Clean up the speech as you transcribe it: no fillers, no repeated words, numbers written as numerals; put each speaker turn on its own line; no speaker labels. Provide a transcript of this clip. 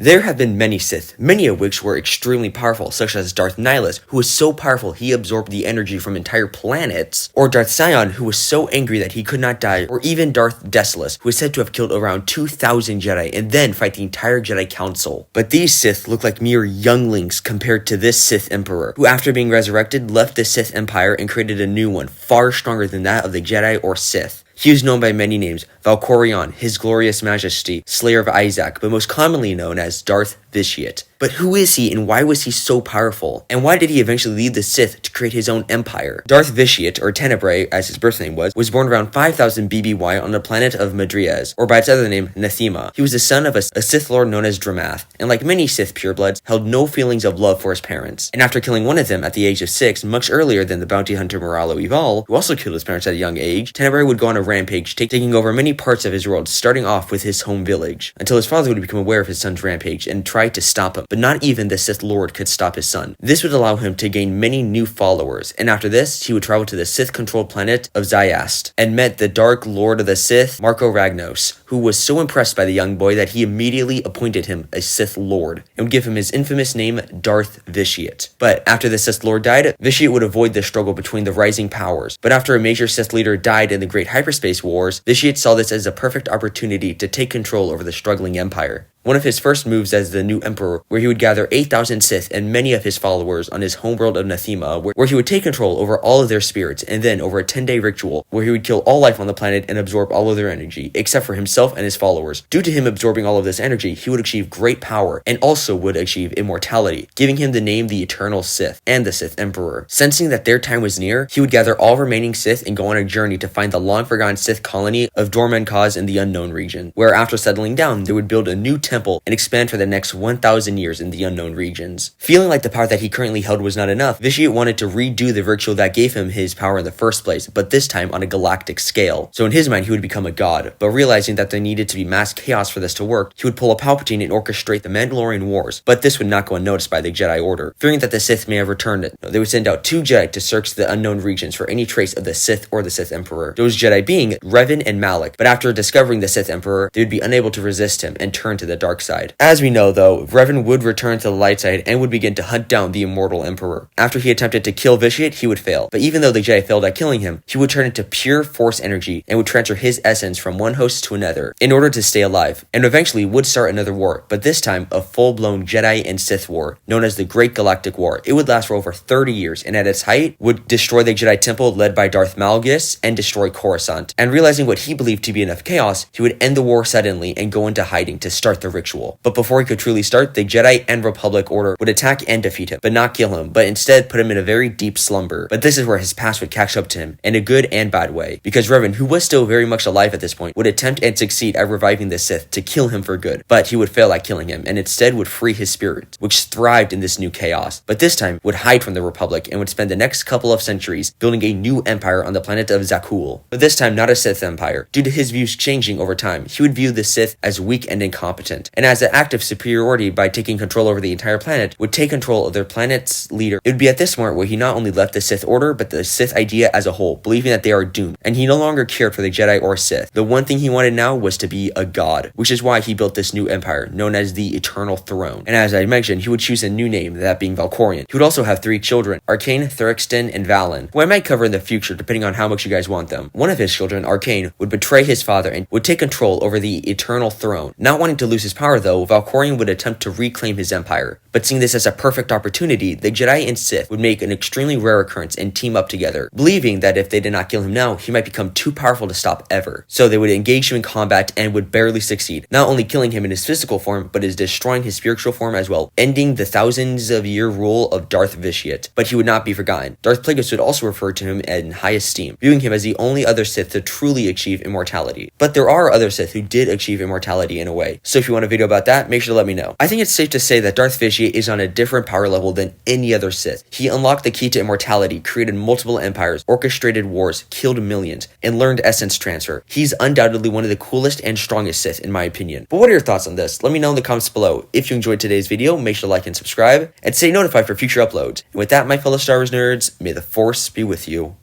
There have been many Sith, many of which were extremely powerful, such as Darth Nihilus, who was so powerful he absorbed the energy from entire planets, or Darth Sion, who was so angry that he could not die, or even Darth Desolus, who is said to have killed around 2,000 Jedi and then fight the entire Jedi Council. But these Sith look like mere younglings compared to this Sith Emperor, who after being resurrected left the Sith Empire and created a new one, far stronger than that of the Jedi or Sith. He was known by many names: Valkorion, His Glorious Majesty, Slayer of Isaac, but most commonly known as Darth Vitiate. But who is he and why was he so powerful? And why did he eventually lead the Sith to create his own empire? Darth Vitiate, or Tenebrae as his birth name was born around 5000 BBY on the planet of Madriaz, or by its other name, Nathema. He was the son of a Sith Lord known as Dramath, and like many Sith purebloods, held no feelings of love for his parents. And after killing one of them at the age of 6, much earlier than the bounty hunter Moralo Eval, who also killed his parents at a young age, Tenebrae would go on a rampage, taking over many parts of his world, starting off with his home village, until his father would become aware of his son's rampage and try to stop him. But not even the Sith Lord could stop his son. This would allow him to gain many new followers, and after this, he would travel to the Sith-controlled planet of Zyast, and met the Dark Lord of the Sith, Marco Ragnos, who was so impressed by the young boy that he immediately appointed him a Sith Lord, and would give him his infamous name, Darth Vitiate. But after the Sith Lord died, Vitiate would avoid the struggle between the rising powers. But after a major Sith leader died in the Great Hyperspace Wars, Vitiate saw this as a perfect opportunity to take control over the struggling empire. One of his first moves as the new emperor, where he would gather 8,000 Sith and many of his followers on his homeworld of Nathema, where he would take control over all of their spirits, and then over a 10-day ritual, where he would kill all life on the planet and absorb all of their energy, except for himself and his followers. Due to him absorbing all of this energy, he would achieve great power, and also would achieve immortality, giving him the name the Eternal Sith, and the Sith Emperor. Sensing that their time was near, he would gather all remaining Sith and go on a journey to find the long-forgotten Sith colony of Dorman Kaz in the Unknown region, where after settling down, they would build a new temple and expand for the next 1,000 years in the unknown regions. Feeling like the power that he currently held was not enough, Vitiate wanted to redo the ritual that gave him his power in the first place, but this time on a galactic scale. So in his mind, he would become a god, but realizing that there needed to be mass chaos for this to work, he would pull a Palpatine and orchestrate the Mandalorian Wars, but this would not go unnoticed by the Jedi Order. Fearing that the Sith may have returned, they would send out 2 Jedi to search the unknown regions for any trace of the Sith or the Sith Emperor. Those Jedi being Revan and Malak, but after discovering the Sith Emperor, they would be unable to resist him and turn to the dark side. As we know though, Revan would return to the light side and would begin to hunt down the immortal Emperor. After he attempted to kill Vitiate, he would fail, but even though the Jedi failed at killing him, he would turn into pure Force energy and would transfer his essence from one host to another in order to stay alive, and eventually would start another war, but this time a full-blown Jedi and Sith war, known as the Great Galactic War. It would last for over 30 years, and at its height, would destroy the Jedi Temple led by Darth Malgus and destroy Coruscant. And realizing what he believed to be enough chaos, he would end the war suddenly and go into hiding to start the ritual. But before he could truly start, the Jedi and Republic Order would attack and defeat him, but not kill him, but instead put him in a very deep slumber. But this is where his past would catch up to him, in a good and bad way, because Revan, who was still very much alive at this point, would attempt and succeed at reviving the Sith to kill him for good, but he would fail at killing him, and instead would free his spirit, which thrived in this new chaos, but this time would hide from the Republic and would spend the next couple of centuries building a new empire on the planet of Zakul, but this time not a Sith empire. Due to his views changing over time, he would view the Sith as weak and incompetent, and as an act of superiority by taking control over the entire planet, would take control of their planet's leader. It would be at this point where he not only left the Sith Order, but the Sith idea as a whole, believing that they are doomed, and he no longer cared for the Jedi or Sith. The one thing he wanted now was to be a god, which is why he built this new empire, known as the Eternal Throne. And as I mentioned, he would choose a new name, that being Valkorion. He would also have 3 children, Arcane, Thurixton, and Valen, who I might cover in the future depending on how much you guys want them. One of his children, Arcane, would betray his father and would take control over the Eternal Throne. Not wanting to lose his power though, Valkorion would attempt to reclaim his empire. But seeing this as a perfect opportunity, the Jedi and Sith would make an extremely rare occurrence and team up together, believing that if they did not kill him now, he might become too powerful to stop ever. So they would engage him in combat and would barely succeed, not only killing him in his physical form, but is destroying his spiritual form as well, ending the thousands of year rule of Darth Vitiate. But he would not be forgotten. Darth Plagueis would also refer to him in high esteem, viewing him as the only other Sith to truly achieve immortality. But there are other Sith who did achieve immortality in a way, so if you want a video about that, make sure to let me know. I think it's safe to say that Darth Vitiate is on a different power level than any other Sith. He unlocked the key to immortality, created multiple empires, orchestrated wars, killed millions, and learned essence transfer. He's undoubtedly one of the coolest and strongest Sith in my opinion. But what are your thoughts on this? Let me know in the comments below. If you enjoyed today's video, make sure to like and subscribe, and stay notified for future uploads. And with that, my fellow Star Wars nerds, may the Force be with you.